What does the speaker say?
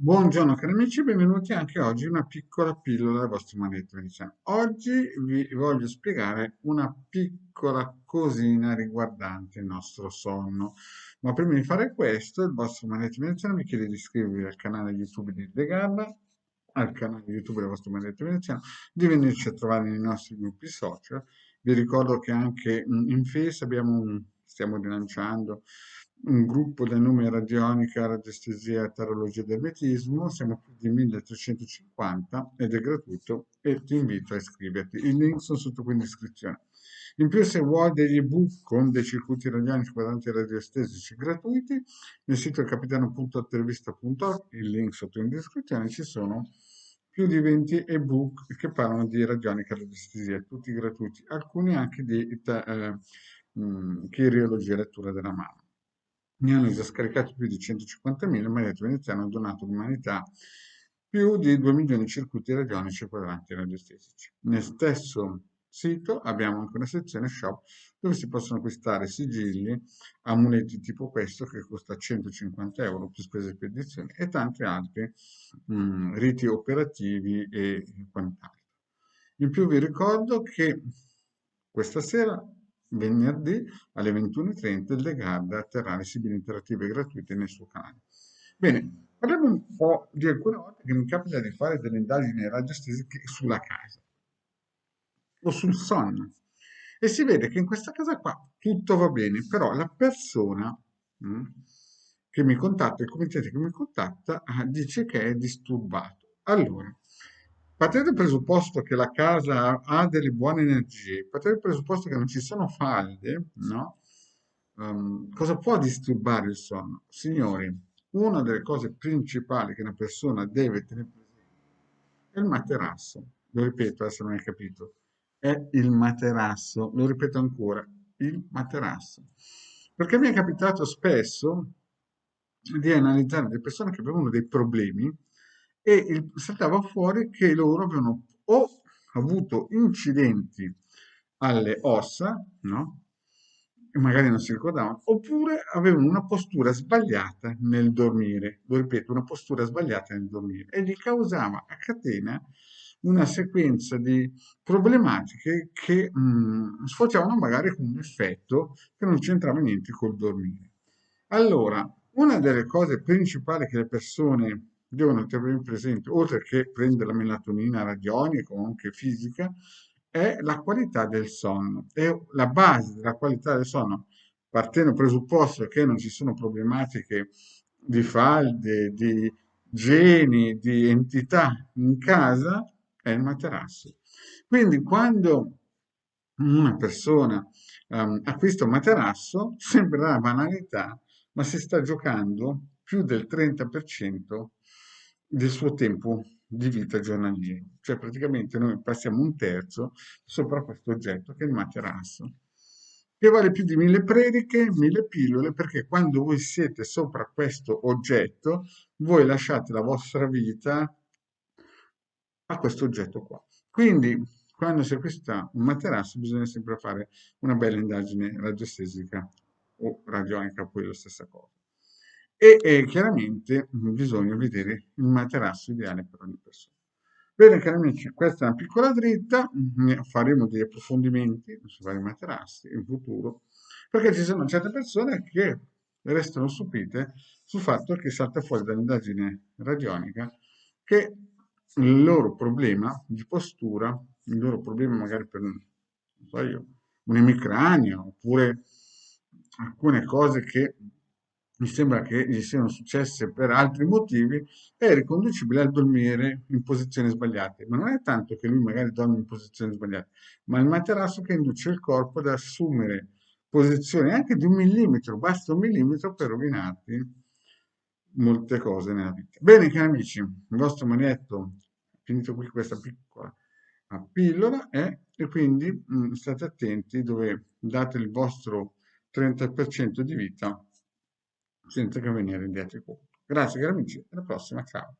Buongiorno cari amici, benvenuti anche oggi in una piccola pillola del vostro maledetto veneziano. Oggi vi voglio spiegare una piccola cosina riguardante il nostro sonno. Ma prima di fare questo, il vostro maledetto veneziano vi chiede di iscrivervi al canale YouTube di The Gabba, al canale YouTube del vostro maledetto veneziano, di venirci a trovare nei nostri gruppi social. Vi ricordo che anche in Face stiamo rilanciando un gruppo del nome Radionica, Radiestesia, Tarologia ed Ermetismo, siamo più di 1350 ed è gratuito e ti invito a iscriverti. I link sono sotto qui in descrizione. In più, se vuoi degli ebook con dei circuiti radionici quadranti radioestesici gratuiti, nel sito capitano.intervista.org, il link sotto in descrizione, ci sono più di 20 ebook che parlano di radionica radiestesia, tutti gratuiti, alcuni anche di chirologia e lettura della mano. Ne hanno già scaricati più di 150.000, il Maledetto Veneziano ha donato all'umanità più di 2 milioni di circuiti radionici e quadranti radiostesici. Nel stesso sito abbiamo anche una sezione shop dove si possono acquistare sigilli, amuleti tipo questo che costa 150 euro più spese per edizione e tanti altri riti operativi e quant'altro. In più vi ricordo che questa sera, venerdì alle 21:30, il Legarda terrà le sibili interattive gratuite nel suo canale. Bene, parliamo un po' di alcune volte che mi capita di fare delle indagini radiostesiche sulla casa o sul sonno. E si vede che in questa casa qua tutto va bene, però la persona mm, che mi contatta, il committente che mi contatta, dice che è disturbato. Allora, partendo dal presupposto che la casa ha delle buone energie, partendo dal presupposto che non ci sono falde, no? Cosa può disturbare il sonno? Signori, una delle cose principali che una persona deve tenere presente è il materasso. Lo ripeto, se non hai capito. È il materasso. Lo ripeto ancora, il materasso. Perché mi è capitato spesso di analizzare delle persone che avevano dei problemi e saltava fuori che loro avevano o avuto incidenti alle ossa, no? E magari non si ricordavano, oppure avevano una postura sbagliata nel dormire, lo ripeto, una postura sbagliata nel dormire, e gli causava a catena una sequenza di problematiche che sfociavano magari con un effetto che non c'entrava niente col dormire. Allora, una delle cose principali che le persone devono tenere presente, oltre che prendere la melatonina radionica o anche fisica, è la qualità del sonno. E la base della qualità del sonno, partendo dal presupposto che non ci sono problematiche di falde, di geni, di entità in casa, è il materasso. Quindi quando una persona acquista un materasso, sembra una banalità, ma si sta giocando più del 30% del suo tempo di vita giornaliero. Cioè praticamente noi passiamo un terzo sopra questo oggetto che è il materasso, che vale più di 1000 prediche, 1000 pillole, perché quando voi siete sopra questo oggetto, voi lasciate la vostra vita a questo oggetto qua. Quindi, quando si acquista un materasso, bisogna sempre fare una bella indagine radiostesica o radionica, poi è la stessa cosa. E chiaramente bisogna vedere il materasso ideale per ogni persona. Bene, cari amici, questa è una piccola dritta, faremo degli approfondimenti su vari materassi in futuro, perché ci sono certe persone che restano stupite sul fatto che salta fuori dall'indagine radionica che il loro problema di postura, il loro problema magari per, non so io, un'emicrania, oppure alcune cose che mi sembra che gli siano successe per altri motivi, è riconducibile al dormire in posizioni sbagliate. Ma non è tanto che lui magari dorme in posizioni sbagliate, ma il materasso che induce il corpo ad assumere posizioni anche di 1 millimetro, basta 1 millimetro per rovinarti molte cose nella vita. Bene, cari amici, il vostro manietto ha finito qui questa piccola pillola e quindi state attenti dove date il vostro 30% di vita senza che ve ne rendiate conto. Grazie cari amici, alla prossima, ciao.